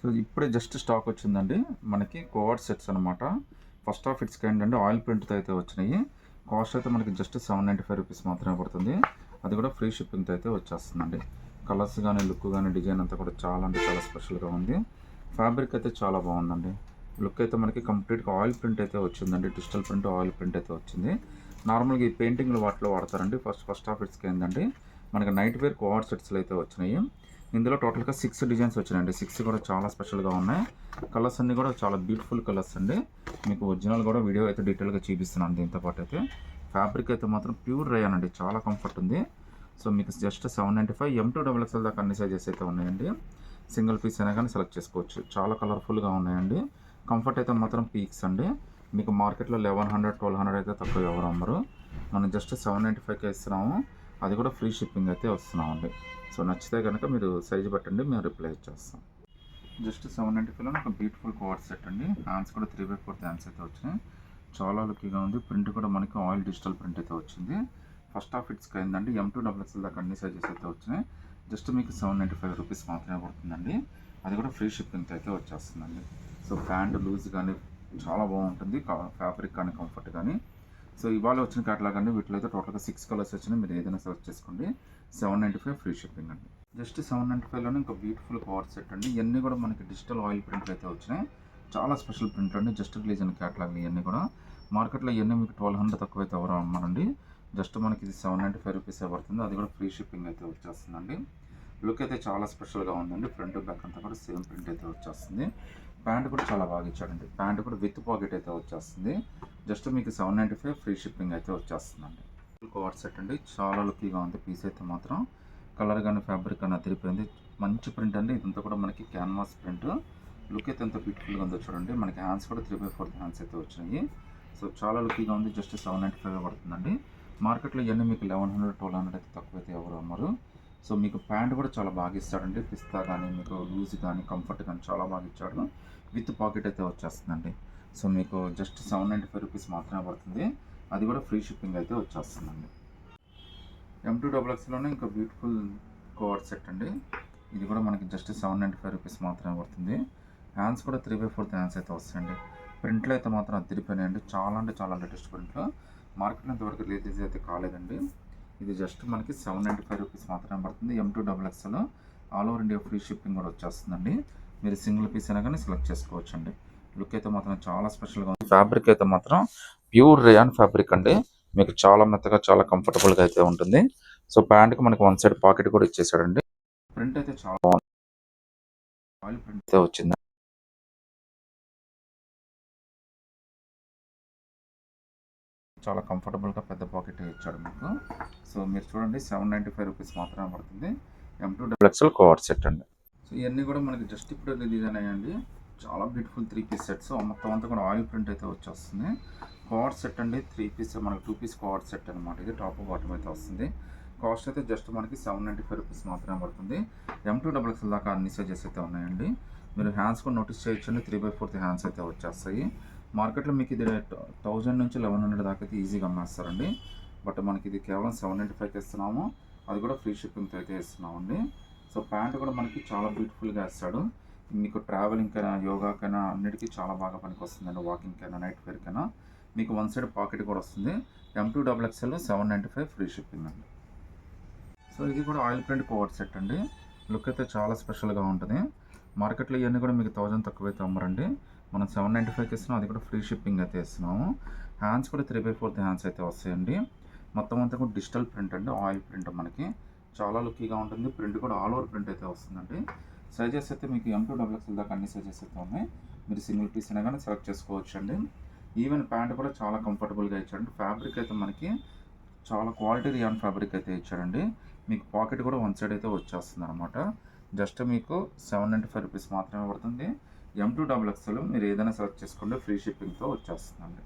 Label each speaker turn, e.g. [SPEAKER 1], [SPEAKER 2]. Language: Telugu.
[SPEAKER 1] సో ఇప్పుడే జస్ట్ స్టాక్ వచ్చిందండి మనకి కోఆర్డ్ సెట్స్ అనమాట. ఫస్ట్ ఆఫ్ ఇట్స్ కైండ్ అండి, ఆయిల్ ప్రింట్తో అయితే వచ్చినాయి. కాస్ట్ అయితే మనకి జస్ట్ 795 రూపీస్ మాత్రమే పడుతుంది. అది కూడా ఫ్రీ షిప్పింగ్తో అయితే వచ్చేస్తుందండి. కలర్స్ కానీ లుక్ కానీ డిజైన్ అంతా కూడా చాలా అంటే చాలా స్పెషల్గా ఉంది. ఫ్యాబ్రిక్ అయితే చాలా బాగుందండి. లుక్ అయితే మనకి కంప్లీట్గా ఆయిల్ ప్రింట్ అయితే వచ్చిందండి. డిజిటల్ ప్రింట్ ఆయిల్ ప్రింట్ అయితే వచ్చింది. నార్మల్గా ఈ పెయింటింగ్లు వాటిలో వాడతారండి. ఫస్ట్ ఆఫ్ ఇట్స్ ఏంటండి మనకి నైట్ వేర్ కోఆర్డ్ సెట్స్లో అయితే వచ్చినాయి. ఇందులో టోటల్గా 6 డిజైన్స్ వచ్చినాయండి. 6 కూడా చాలా స్పెషల్గా ఉన్నాయి. కలర్స్ అన్నీ కూడా చాలా బ్యూటిఫుల్ కలర్స్ అండి. మీకు ఒరిజినల్ కూడా వీడియో అయితే డీటెయిల్గా చూపిస్తున్నాను. దీంతో పాటు అయితే ఫ్యాబ్రిక్ అయితే మాత్రం ప్యూర్ రేయాన్ అండి, చాలా కంఫర్ట్ ఉంది. సో మీకు జస్ట్ 795 M2 XXL దాకా అన్ని సైజెస్ అయితే ఉన్నాయండి. సింగిల్ పీస్ అయినా కానీ సెలెక్ట్ చేసుకోవచ్చు. చాలా కలర్ఫుల్గా ఉన్నాయండి. కంఫర్ట్ అయితే మాత్రం పీక్స్ అండి. మీకు మార్కెట్లో 1100 1200 అయితే తక్కువ ఎవరు అమ్మరు. మనం జస్ట్ 795కే ఇస్తున్నాము. అది కూడా ఫ్రీ షిప్పింగ్ అయితే వస్తున్నామండి. సో నచ్చితే కనుక మీరు సైజు పెట్టండి, మేము రిప్లై ఇచ్చేస్తాం. జస్ట్ 795లో ఒక బ్యూటిఫుల్ కోఆర్డ్ సెట్ అండి. హ్యాండ్స్ కూడా 3/4 హ్యాండ్స్ అయితే వచ్చినాయి. చాలా లుక్గా ఉంది. ప్రింట్ కూడా మనకి ఆయిల్ డిజిటల్ ప్రింట్ అయితే వచ్చింది. ఫస్ట్ ఆఫ్ ఇట్స్ అయిందండి. M2 XXL దాకా అన్ని సైజెస్ అయితే వచ్చినాయి. జస్ట్ మీకు 795 రూపీస్ మాత్రమే పడుతుందండి. అది కూడా ఫ్రీ షిప్పింగ్తో అయితే వచ్చేస్తుందండి. సో ప్యాంట్ లూజ్ కానీ చాలా బాగుంటుంది, ఫ్యాబ్రిక్ కానీ కంఫర్ట్ కానీ. సో ఇవాళ వచ్చిన క్యాటలాగ్ అండి. వీటిలో అయితే టోటల్గా 6 కలర్స్ వచ్చినాయి. మీరు ఏదైనా సెలెక్ట్ చేసుకోండి. 795 ఫ్రీ షిప్పింగ్ అండి. జస్ట్ 795లోనే ఇంకా బ్యూటిఫుల్ కోఆర్డ్ సెట్ అండి. ఇవన్నీ కూడా మనకి డిజిటల్ ఆయిల్ ప్రింట్లు అయితే వచ్చినాయి. చాలా స్పెషల్ ప్రింట్ అండి. జస్ట్ రిలీజ్ అయిన క్యాటలాగ్ ఇవన్నీ కూడా. మార్కెట్లో ఇవన్నీ మీకు 1200 తక్కువ అయితే ఎవరో అమ్మారండి. జస్ట్ మనకి ఇది 795 రూపీసే పడుతుంది. అది కూడా ఫ్రీ షిప్పింగ్ అయితే వచ్చేస్తుందండి. లుక్ అయితే చాలా స్పెషల్గా ఉందండి. ఫ్రంట్ బ్యాక్ అంతా కూడా సేమ్ ప్రింట్ అయితే వచ్చేస్తుంది. ప్యాంట్ కూడా చాలా బాగా ఇచ్చాడండి. ప్యాంట్ కూడా విత్ పాకెట్ అయితే వచ్చేస్తుంది. జస్ట్ మీకు 795 ఫ్రీ షిప్పింగ్ అయితే వచ్చేస్తుందండి. కోఆర్డ్ సెట్ అండి. చాలా లుక్గా ఉంది. పీస్ అయితే మాత్రం కలర్ కానీ ఫ్యాబ్రిక్ కానీ అదిరిపోయింది. మంచి ప్రింట్ అండి. ఇదంతా కూడా మనకి క్యాన్వాస్ ప్రింట్. లుక్ అయితే ఎంత బ్యూటిఫుల్గా ఉందో చూడండి. మనకి హ్యాండ్స్ కూడా 3/4 హ్యాండ్స్ అయితే వచ్చినాయి. సో చాలా లుక్గా ఉంది. జస్ట్ 795 పడుతుందండి. మార్కెట్లో ఇవన్నీ మీకు 1100 1200 అయితే తక్కువ అయితే ఎవరు అమ్మరు. సో మీకు ప్యాంట్ కూడా చాలా బాగా ఇస్తాడండి. పిస్తా కానీ మీకు లూజ్ కానీ కంఫర్ట్ కానీ చాలా బాగా ఇచ్చాడు. విత్ పాకెట్ అయితే వచ్చేస్తుందండి. సో మీకు జస్ట్ 795 రూపీస్ మాత్రమే పడుతుంది. అది కూడా ఫ్రీ షిప్పింగ్ అయితే వచ్చేస్తుందండి. M2 XXLలోనే ఇంకా బ్యూటిఫుల్ కోఆర్డ్ సెట్ అండి. ఇది కూడా మనకి జస్ట్ 795 రూపీస్ మాత్రమే పడుతుంది. హ్యాండ్స్ కూడా 3/4 హ్యాండ్స్ అయితే వస్తాయండి. ప్రింట్లు అయితే మాత్రం అదిరిపోయినాయండి. చాలా అంటే చాలా లేటెస్ట్ ప్రింట్లు. మార్కెట్లో ఇంతవరకు రిలీజ్ అయితే కాలేదండి. ఇది జస్ట్ మనకి 795 రూపీస్ మాత్రమే పడుతుంది. M2 XXL all over India free shipping కూడా వచ్చేస్తుందండి. మీరు సింగిల్ పీస్ అయినా కానీ సెలెక్ట్ చేసుకోవచ్చండి. లుక్ అయితే మాత్రం చాలా స్పెషల్గా ఉంది. ఫ్యాబ్రిక్ అయితే మాత్రం ప్యూర్ రేయాన్ ఫ్యాబ్రిక్ అండి. మీకు చాలా మెత్తగా చాలా కంఫర్టబుల్గా అయితే ఉంటుంది. సో ప్యాంట్కి మనకి వన్ సైడ్ పాకెట్ కూడా ఇచ్చేసాడండి. ప్రింట్ అయితే చాలా బాగుంది. ఆయిల్ ప్రింట్ అయితే వచ్చింది. చాలా కంఫర్టబుల్గా పెద్ద పాకెట్ ఇచ్చాడు మీకు. సో మీరు చూడండి 795 రూపీస్ మాత్రమే పడుతుంది. M2 XXL కోఆర్డ్ సెట్ అండి. సో ఇవన్నీ కూడా మనకి జస్ట్ ఇప్పుడు రిలీజ్ అయ్యాయండి. చాలా బ్యూటిఫుల్ 3 పీస్ సెట్స్. మొత్తం అంతా కూడా ఆయిల్ ప్రింట్ అయితే వచ్చేస్తుంది. కోఆర్డ్ సెట్ అండి. 3 పీస్ మనకి 2 పీస్ కోఆర్డ్ సెట్ అనమాట. ఇది టాప్ బాటమ్ అయితే వస్తుంది. కాస్ట్ అయితే జస్ట్ మనకి 795 రూపీస్ మాత్రమే పడుతుంది. M2 XXL దాకా అన్ని సైజెస్ అయితే ఉన్నాయండి. మీరు హ్యాండ్స్ కూడా నోటీస్ చేయొచ్చండి. 3/4 హ్యాండ్స్ అయితే వచ్చేస్తాయి. మార్కెట్లో మీకు ఇది 1000 నుంచి 1100 దాకా అయితే ఈజీగా అమ్మేస్తారండి. బట్ మనకి ఇది కేవలం 795కి ఇస్తున్నాము. అది కూడా ఫ్రీ షిప్పింగ్తో అయితే ఇస్తున్నామండి. సో ప్యాంట్ కూడా మనకి చాలా బ్యూటిఫుల్గా ఇస్తాడు. మీకు ట్రావెలింగ్కైనా యోగాకైనా అన్నిటికీ చాలా బాగా పనికి వస్తుందండి. వాకింగ్కైనా నైట్ వేర్కైనా మీకు వన్ సైడ్ పాకెట్ కూడా వస్తుంది. M2 XXL 795 ఫ్రీ షిప్పింగ్ అండి. సో ఇది కూడా ఆయిల్ ప్రింట్ కోఆర్డ్ సెట్ అండి. లుక్ అయితే చాలా స్పెషల్గా ఉంటుంది. మార్కెట్లో ఇవన్నీ కూడా మీకు 1000 తక్కువ అయితే అమ్మరండి. మనం 795కి ఇస్తున్నాం. అది కూడా ఫ్రీ షిప్పింగ్ అయితే ఇస్తున్నాము. హ్యాండ్స్ కూడా 3/4 హ్యాండ్స్ అయితే వస్తాయండి. మొత్తం అంతా కూడా డిజిటల్ ప్రింట్ అండి. ఆయిల్ ప్రింట్ మనకి చాలా లుక్గా ఉంటుంది. ప్రింట్ కూడా ఆల్ ఓవర్ ప్రింట్ అయితే వస్తుందండి. సైజెస్ అయితే మీకు M2 XXL దాకా అన్ని సైజెస్ అయితే ఉన్నాయి. మీరు సింగిల్ పీస్ అయినా కానీ సెలెక్ట్ చేసుకోవచ్చు అండి. ఈవెన్ ప్యాంట్ కూడా చాలా కంఫర్టబుల్గా ఇచ్చాడండి. ఫ్యాబ్రిక్ అయితే మనకి చాలా క్వాలిటీ రియాన్ ఫ్యాబ్రిక్ అయితే ఇచ్చాడండి. మీకు పాకెట్ కూడా వన్ సైడ్ అయితే వచ్చేస్తుంది అనమాట. జస్ట్ మీకు 795 రూపీస్ మాత్రమే పడుతుంది. M2 XXL మీరు ఏదైనా సెలెక్ట్ చేసుకోండి. ఫ్రీ షిప్పింగ్తో వచ్చేస్తుందండి.